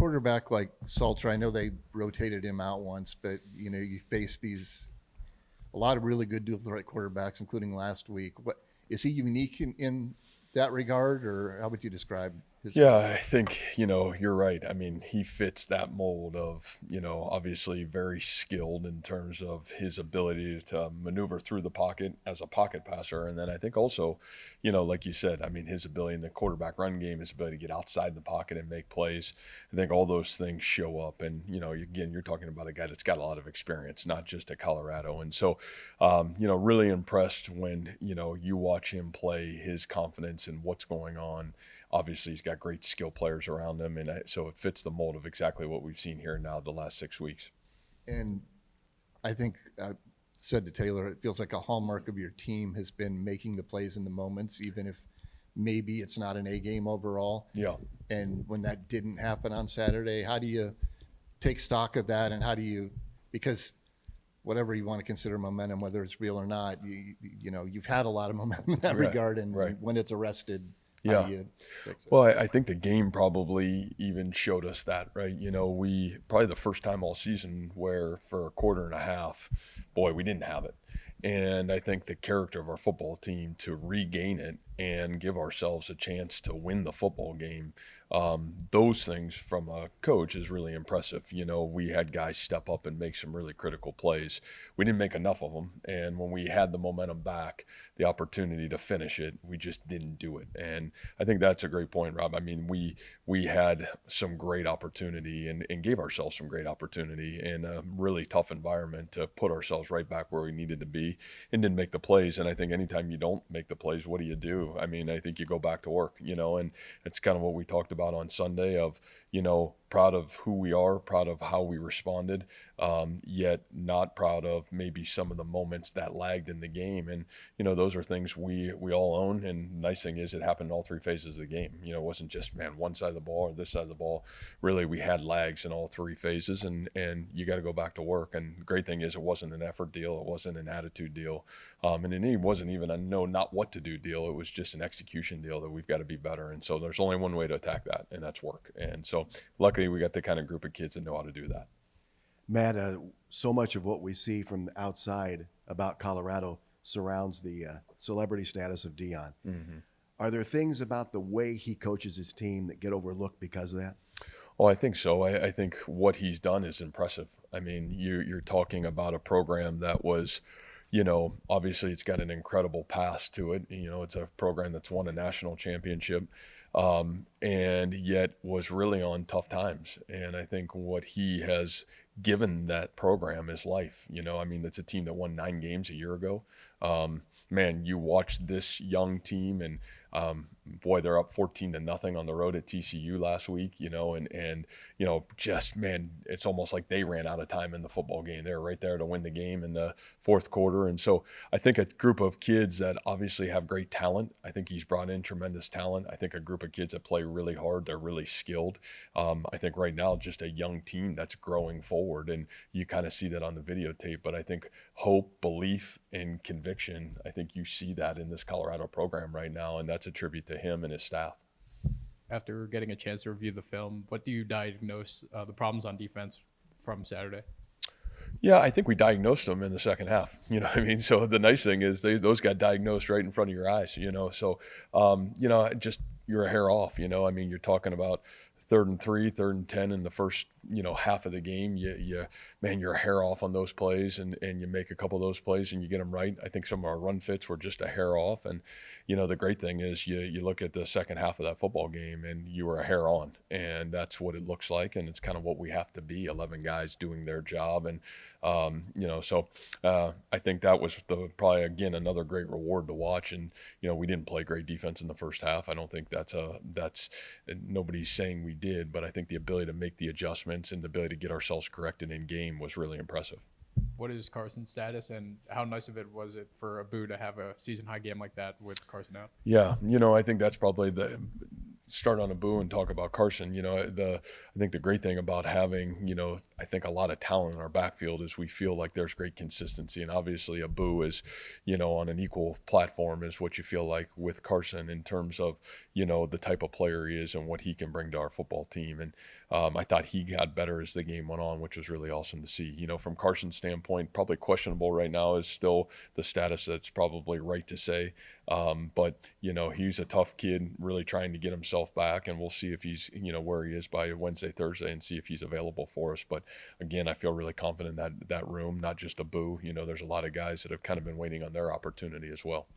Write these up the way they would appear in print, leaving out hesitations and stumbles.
quarterback like Salter, I know they rotated him out once, but you face a lot of really good dual threat quarterbacks, including last week. What is he unique in that regard, or how would you describe his? Yeah, I think, you're right. I mean, he fits that mold of, obviously very skilled in terms of his ability to maneuver through the pocket as a pocket passer. And then I think also, like you said, I mean, his ability in the quarterback run game, his ability to get outside the pocket and make plays. I think all those things show up. And, again, you're talking about a guy that's got a lot of experience, not just at Colorado. And so, really impressed when, you watch him play, his confidence in what's going on. Obviously, he's got great skill players around him, and so it fits the mold of exactly what we've seen here now the last 6 weeks. And I think I said to Taylor, it feels like a hallmark of your team has been making the plays in the moments, even if maybe it's not an A game overall. Yeah. And when that didn't happen on Saturday, how do you take stock of that, and how do you – because whatever you want to consider momentum, whether it's real or not, you've had a lot of momentum in that regard, and when it's arrested – yeah. Well, I think the game probably even showed us that, right? We probably the first time all season where for a quarter and a half, boy, we didn't have it. And I think the character of our football team to regain it and give ourselves a chance to win the football game, those things from a coach is really impressive. We had guys step up and make some really critical plays. We didn't make enough of them. And when we had the momentum back, the opportunity to finish it, we just didn't do it. And I think that's a great point, Rob. I mean, we had some great opportunity and gave ourselves some great opportunity in a really tough environment to put ourselves right back where we needed to be and didn't make the plays. And I think anytime you don't make the plays, what do? I mean, I think you go back to work, and it's kind of what we talked about on Sunday of, proud of who we are, proud of how we responded, yet not proud of maybe some of the moments that lagged in the game. And, those are things we all own. And nice thing is it happened in all three phases of the game. It wasn't just, one side of the ball or this side of the ball. Really, we had lags in all three phases, and you got to go back to work. And the great thing is it wasn't an effort deal. It wasn't an attitude deal. And it wasn't even a no, not what to do deal. It was just an execution deal that we've got to be better. And so there's only one way to attack that, and that's work. And so luckily we got the kind of group of kids that know how to do that. Matt, so much of what we see from the outside about Colorado surrounds the celebrity status of Deion. Mm-hmm. Are there things about the way he coaches his team that get overlooked because of that? Oh, I think so. I think what he's done is impressive. I mean, you're talking about a program that was, obviously it's got an incredible past to it. It's a program that's won a national championship, and yet was really on tough times. And I think what he has given that program is life. That's a team that won 9 games a year ago. Man, you watch this young team and boy, they're up 14-0 on the road at TCU last week, and just, man, it's almost like they ran out of time in the football game. They were right there to win the game in the fourth quarter. And so I think a group of kids that obviously have great talent. I think he's brought in tremendous talent. I think a group of kids that play really hard. They're really skilled. I think right now just a young team that's growing forward, and you kind of see that on the videotape. But I think hope, belief, and conviction, I think you see that in this Colorado program right now, and that's a tribute to him and his staff. After getting a chance to review the film, what do you diagnose the problems on defense from Saturday? Yeah, I think we diagnosed them in the second half. So the nice thing is those got diagnosed right in front of your eyes. So just you're a hair off. You're talking about 3rd and 3, 3rd and 10 in the first half of the game. You're a hair off on those plays, and you make a couple of those plays and you get them right. I think some of our run fits were just a hair off, and the great thing is you look at the second half of that football game and you were a hair on, and that's what it looks like, and it's kind of what we have to be, 11 guys doing their job. And so I think that was probably again another great reward to watch. And we didn't play great defense in the first half. I don't think that's nobody's saying we did, but I think the ability to make the adjustments and the ability to get ourselves corrected in game was really impressive. What is Carson's status, and how nice of it was it for Abu to have a season-high game like that with Carson out? Yeah, I think that's probably the start on Abu and talk about Carson. I think the great thing about having, I think a lot of talent in our backfield is we feel like there's great consistency. And obviously Abu is, on an equal platform is what you feel like with Carson in terms of, the type of player he is and what he can bring to our football team. And I thought he got better as the game went on, which was really awesome to see. From Carson's standpoint, probably questionable right now is still the status. That's probably right to say. But he's a tough kid, really trying to get himself back, and we'll see if he's, where he is by Wednesday, Thursday, and see if he's available for us. But again, I feel really confident that room, not just a boo. There's a lot of guys that have kind of been waiting on their opportunity as well.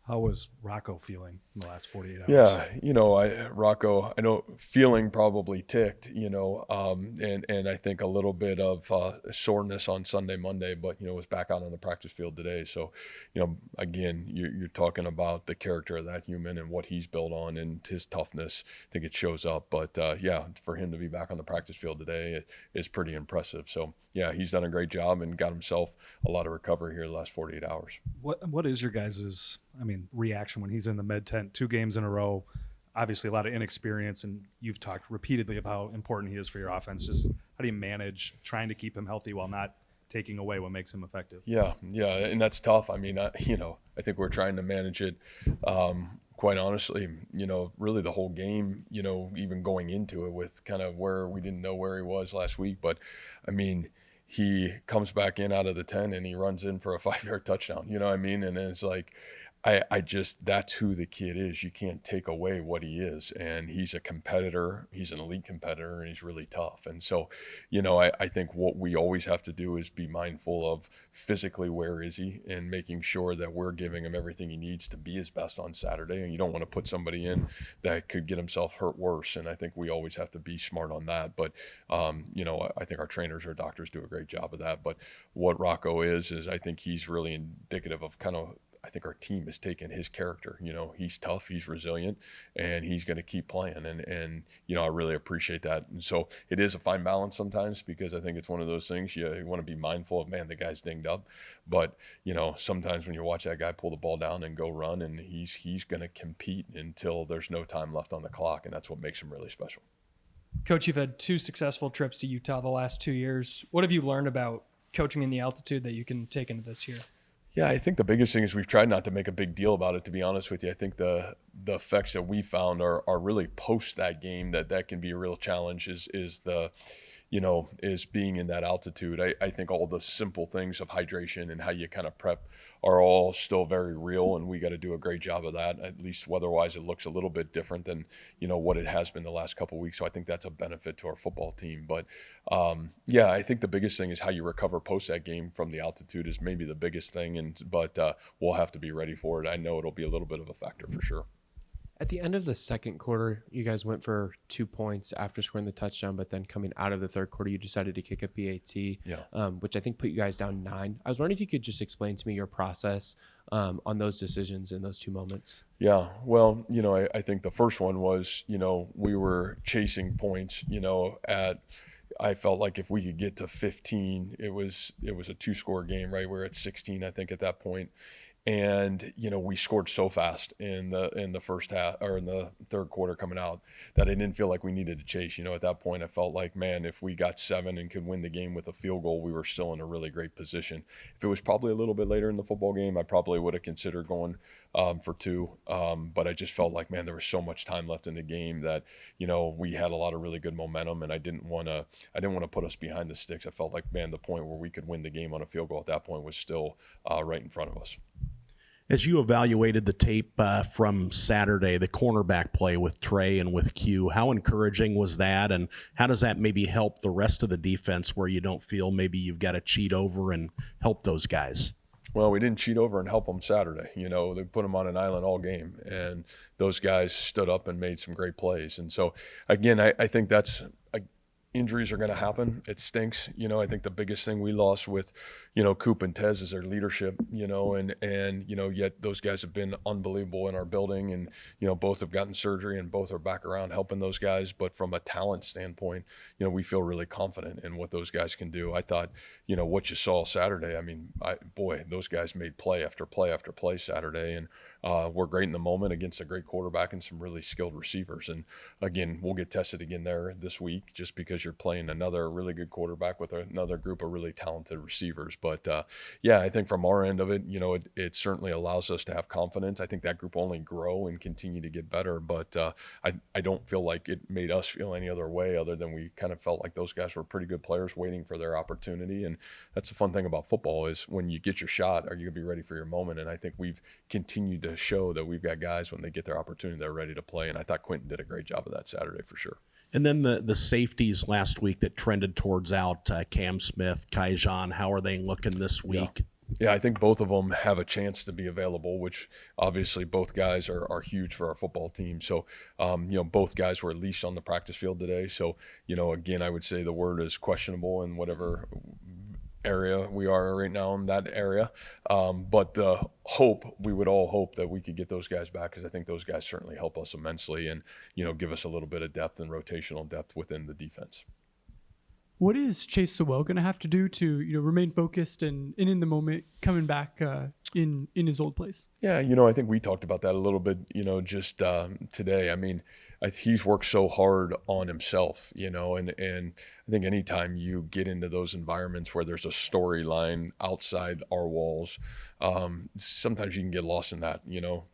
How was Rocco feeling in the last 48 hours? Yeah, Rocco, I know feeling probably ticked, and I think a little bit of soreness on Sunday, Monday, but, was back out on the practice field today. So, again, you're talking about the character of that human and what he's built on and his toughness. I think it shows up. But, for him to be back on the practice field today is pretty impressive. So, yeah, he's done a great job and got himself a lot of recovery here the last 48 hours. What is your guys' reaction when he's in the med tent 2 games in a row? Obviously a lot of inexperience, and you've talked repeatedly about how important he is for your offense. Just how do you manage trying to keep him healthy while not taking away what makes him effective? Yeah, and that's tough. I think we're trying to manage it quite honestly, really the whole game, even going into it with kind of where we didn't know where he was last week. But, he comes back in out of the 10 and he runs in for a 5-yard touchdown, And it's like, that's who the kid is. You can't take away what he is. And he's a competitor. He's an elite competitor, and he's really tough. And so, I think what we always have to do is be mindful of physically where is he and making sure that we're giving him everything he needs to be his best on Saturday. And you don't want to put somebody in that could get himself hurt worse. And I think we always have to be smart on that. But, I think our trainers, our doctors do a great job of that. But what Rocco is I think he's really indicative of I think our team has taken his character. He's tough, he's resilient, and he's going to keep playing. And I really appreciate that. And so it is a fine balance sometimes, because I think it's one of those things you want to be mindful of, man, the guy's dinged up. But, sometimes when you watch that guy pull the ball down and go run, and he's going to compete until there's no time left on the clock. And that's what makes him really special. Coach, you've had 2 successful trips to Utah the last 2 years. What have you learned about coaching in the altitude that you can take into this year? Yeah, I think the biggest thing is we've tried not to make a big deal about it, to be honest with you. I think the effects that we found are really post that game that can be a real challenge is being in that altitude. I think all the simple things of hydration and how you kind of prep are all still very real, and we got to do a great job of that. At least weather-wise, it looks a little bit different than, what it has been the last couple of weeks. So I think that's a benefit to our football team. But I think the biggest thing is how you recover post that game from the altitude is maybe the biggest thing. But we'll have to be ready for it. I know it'll be a little bit of a factor for sure. At the end of the second quarter, you guys went for 2 points after scoring the touchdown, but then coming out of the third quarter, you decided to kick a PAT, which I think put you guys down 9. I was wondering if you could just explain to me your process on those decisions in those 2 moments. Yeah, well, I think the first one was, we were chasing points, I felt like if we could get to 15, it was a 2-score game, right? We were at 16, I think, at that point. And, we scored so fast in the first half, or in the third quarter coming out, that I didn't feel like we needed to chase. At that point, I felt like, man, if we got 7 and could win the game with a field goal, we were still in a really great position. If it was probably a little bit later in the football game, I probably would have considered going for 2. But I just felt like, man, there was so much time left in the game that, we had a lot of really good momentum, and I didn't want to put us behind the sticks. I felt like, man, the point where we could win the game on a field goal at that point was still right in front of us. As you evaluated the tape from Saturday, the cornerback play with Trey and with Q, how encouraging was that, and how does that maybe help the rest of the defense where you don't feel maybe you've got to cheat over and help those guys? Well, we didn't cheat over and help them Saturday. They put them on an island all game, and those guys stood up and made some great plays. And so, again, I think that's injuries are going to happen. It stinks. I think the biggest thing we lost with, Coop and Tez is their leadership, and yet those guys have been unbelievable in our building, and, both have gotten surgery and both are back around helping those guys. But from a talent standpoint, we feel really confident in what those guys can do. I thought, what you saw Saturday, those guys made play after play after play Saturday, and we're great in the moment against a great quarterback and some really skilled receivers. And again, we'll get tested again there this week, just because because you're playing another really good quarterback with another group of really talented receivers. But yeah, I think from our end of it, it certainly allows us to have confidence. I think that group will only grow and continue to get better. But I don't feel like it made us feel any other way other than we kind of felt like those guys were pretty good players waiting for their opportunity. And that's the fun thing about football is when you get your shot, are you going to be ready for your moment? And I think we've continued to show that we've got guys when they get their opportunity, they're ready to play. And I thought Quentin did a great job of that Saturday for sure. And then the safeties last week that trended towards out, Cam Smith, Kaijan, how are they looking this week? Yeah, I think both of them have a chance to be available, which obviously both guys are huge for our football team. So, both guys were at least on the practice field today. So, again, I would say the word is questionable in whatever area we are right now in that area. But we would all hope that we could get those guys back because I think those guys certainly help us immensely and, give us a little bit of depth and rotational depth within the defense. What is Chase Soell going to have to do to remain focused and in the moment coming back in his old place? Yeah, I think we talked about that a little bit, just today. I mean, he's worked so hard on himself, and I think anytime you get into those environments where there's a storyline outside our walls, sometimes you can get lost in that.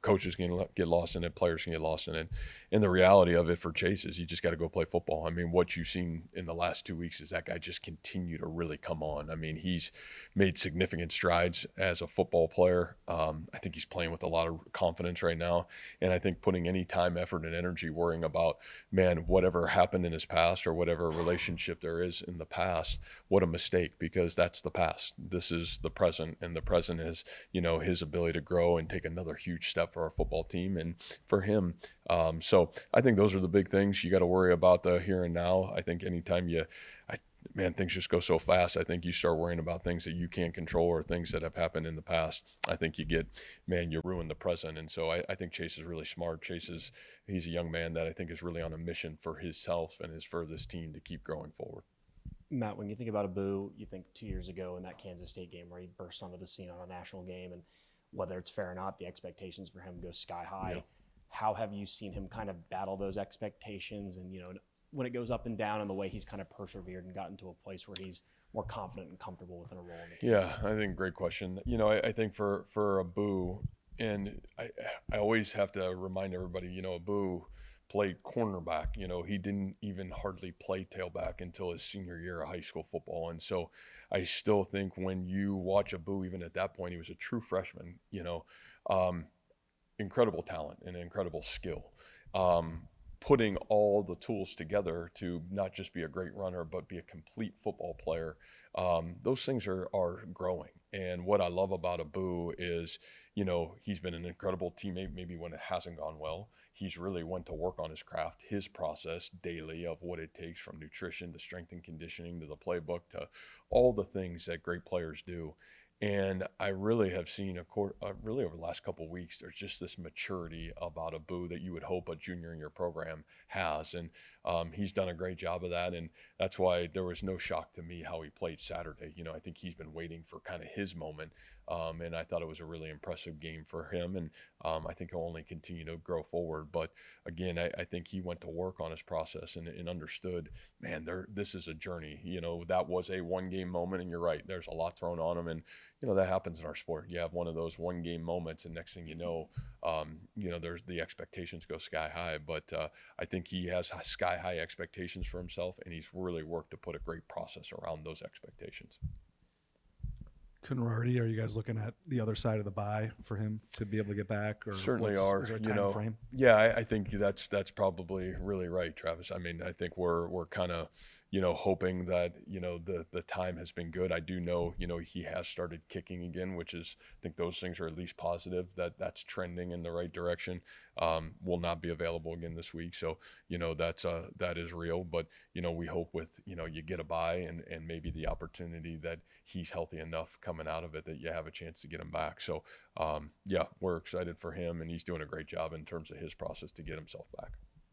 Coaches can get lost in it, players can get lost in it. And the reality of it for Chase is you just got to go play football. I mean, what you've seen in the last 2 weeks is that guy just continue to really come on. I mean, he's made significant strides as a football player. I think he's playing with a lot of confidence right now. And I think putting any time, effort, and energy worrying about, man, whatever happened in his past or whatever relationship there is in the past, what a mistake, because that's the past. This is the present, and the present is, his ability to grow and take another huge step for our football team and for him. So I think those are the big things. You got to worry about the here and now. I think anytime things just go so fast. I think you start worrying about things that you can't control or things that have happened in the past. I think you ruin the present. And so I think Chase is really smart. He's a young man that I think is really on a mission for himself and for this team to keep growing forward. Matt, when you think about Abu, you think 2 years ago in that Kansas State game where he burst onto the scene on a national game, and whether it's fair or not, the expectations for him go sky high. Yeah. How have you seen him kind of battle those expectations and, when it goes up and down and the way he's kind of persevered and gotten to a place where he's more confident and comfortable within a role in the team? Yeah, I think great question. I think for Abu, and I always have to remind everybody, Abu played cornerback. He didn't even hardly play tailback until his senior year of high school football. And so I still think when you watch Abu, even at that point, he was a true freshman, incredible talent and incredible skill. Putting all the tools together to not just be a great runner, but be a complete football player. Those things are growing. And what I love about Abu is, he's been an incredible teammate, maybe when it hasn't gone well. He's really went to work on his craft, his process daily of what it takes from nutrition to strength and conditioning to the playbook to all the things that great players do. And I really have seen, really over the last couple of weeks, there's just this maturity about Abu that you would hope a junior in your program has. And he's done a great job of that. And that's why there was no shock to me how he played Saturday. I think he's been waiting for kind of his moment. And I thought it was a really impressive game for him. And I think he'll only continue to grow forward. But again, I think he went to work on his process and understood, man, this is a journey. That was a one-game moment. And you're right, there's a lot thrown on him. And, that happens in our sport. You have one of those one-game moments, and next thing you know, there's the expectations go sky high. But I think he has sky-high expectations for himself, and he's really worked to put a great process around those expectations. Conradi, are you guys looking at the other side of the bye for him to be able to get back? Or certainly is are. Is there a time frame? Yeah, I think that's probably really right, Travis. I mean, I think we're kind of hoping that the time has been good. I do know he has started kicking again, which is, I think those things are at least positive. That's trending in the right direction. Will not be available again this week, so that is real. But we hope with you get a bye and maybe the opportunity that he's healthy enough coming out of it that you have a chance to get him back. So we're excited for him, and he's doing a great job in terms of his process to get himself back.